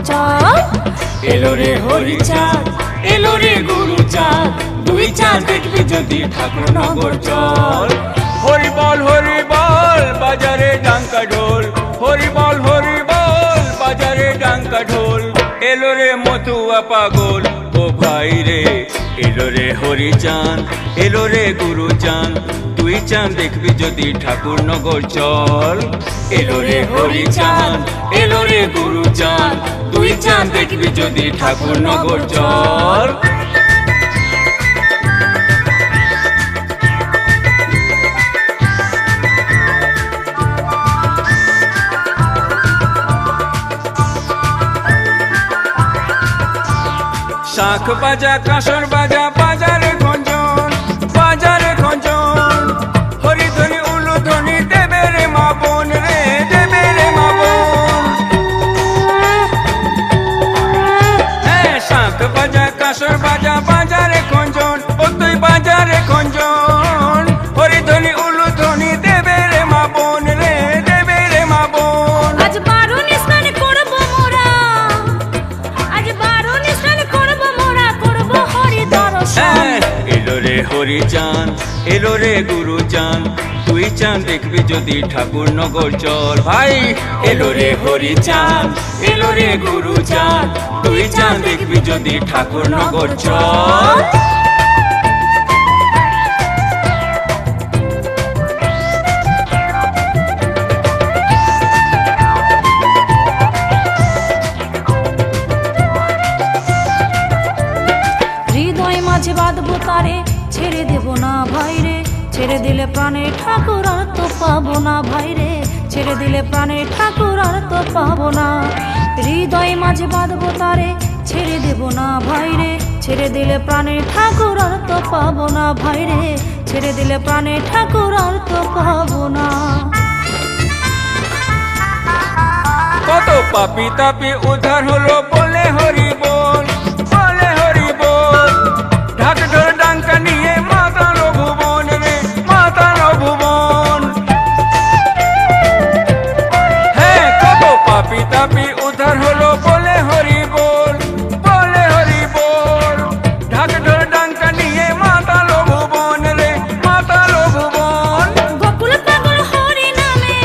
চল। এলো রে হরিচাঁদ, এলো রে গুরুচাঁদ, দুই চাঁদ দেখবি যদি ঠাকুরনগর চল। হরি বল বাজারে ডাঙ্কা ঢোল, হরি বল বাজারে ডাঙ্কা ঢোল। এলো রে মতুয়া পাগল ও ভাই রে, এলো রে হরিচাঁদ, এলো রে গুরুচাঁদ, দুই চাঁদ দেখবি যদি ঠাকুরনগর চল। এলো রে হরিচাঁদ, এলো রে গুরুচাঁদ, দুই চাঁদ দেখবি যদি ঠাকুরনগর চল। শাঁখ বাজা কাঁসর বাজা বাজারে খঞ্জন, বাজারে খঞ্জন, হরিধ্বনি উলুধ্বনি দেবে রে মা বোন রে, দেবে রে মা বোন। হ্যাঁ শাঁখ বাজা কাঁসর বাজা বাজারে খঞ্জন, ও তুই বাজারে খঞ্জন, হরিধ্বনি উলুধ্বনি দেবে রে মা বোন রে, দেবে রে মা বোন। আজ বারুণ স্নান করব মোরা, আজ বারুণ স্নান করব মোরা, করব হরি দর্শন। এলো রে হরিচাঁদ, এলো রে গুরুচাঁদ, দুই চাঁদ দেখবি যদি ঠাকুরনগর চল। ভাই এলো রে হরিচাঁদ, এলো রে গুরুচাঁদ, দুই চাঁদ দেখবি যদি ঠাকুরনগর চল। হৃদয় মাঝে বাঁধবো তারে, ছেড়ে দেব না ভাই রে, ছেড়ে দিলে প্রাণে ঠাকুর আর তো পাবো না ভাই রে, ছেড়ে দিলে প্রাণে ঠাকুর আর তো পাবো না। হৃদয় মাঝে বাঁধবো তারে, ছেড়ে দেব না ভাই রে, ছেড়ে দিলে প্রাণে ঠাকুর আর তো পাবো না ভাই রে, ছেড়ে দিলে প্রাণে ঠাকুর আর তো পাবো না। কত পাপি তাপি উদ্ধার হলো বলে হরি বল, বলে হরি বল। ঢাক ঢোল ডাঙ্কা নিয়ে মাতানো ভুবন রে, মাতানো ভুবন। হ্যাঁ কত পাপি তাপি উদ্ধার হলো বলে হরি বল, বলে হরি বল। ঢাক ঢোল ডাঙ্কা নিয়ে মাতালো ভুবন রে, মাতালো ভুবন। গোকুল পাগল হরি নামে,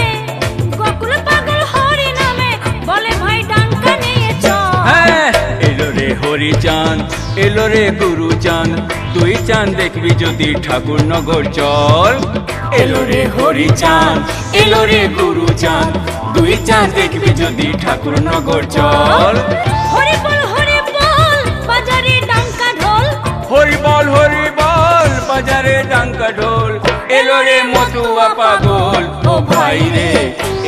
গোকুল পাগল হরি নামে, বলে ভাই ডাঙ্কা নিয়ে চল। হ্যাঁ এলো রে হরিচাঁদ, এলো রে গুরুচাঁদ, দুই চাঁদ দেখবি যদি ঠাকুরনগর চল। এলো রে হরিচাঁদ, এলো রে গুরুচাঁদ, দুই চাঁদ দেখবি যদি ঠাকুরনগর চল। হরি বল বাজারে ডাঙ্কা ঢোল, হরি বল বাজারে ডাঙ্কা ঢোল। এলো রে মতুয়া পাগল ও ভাই রে,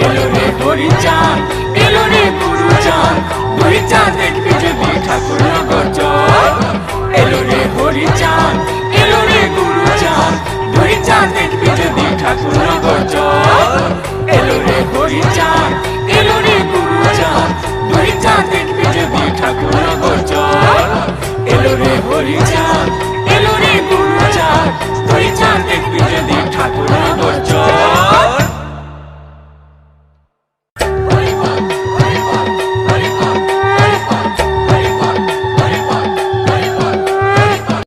এলো রে হরিচাঁদ, এলো রে গুরুচাঁদ, দুই চাঁদ দেখবি যদি ঠাকুরনগর চল। এলো রে হরিচাঁদ, এলো রে গুরুচাঁদ, দুই চাঁদ দেখবি যদি ঠাকুরনগর চল। এলো রে হরিচাঁদ, এলো রে গুরুচাঁদ, দুই চাঁদ দেখবি যদি ঠাকুরনগর চল। এলো রে হরিচাঁদ, এলো রে গুরুচাঁদ, দুই চাঁদ দেখবি যদি ঠাকুরনগর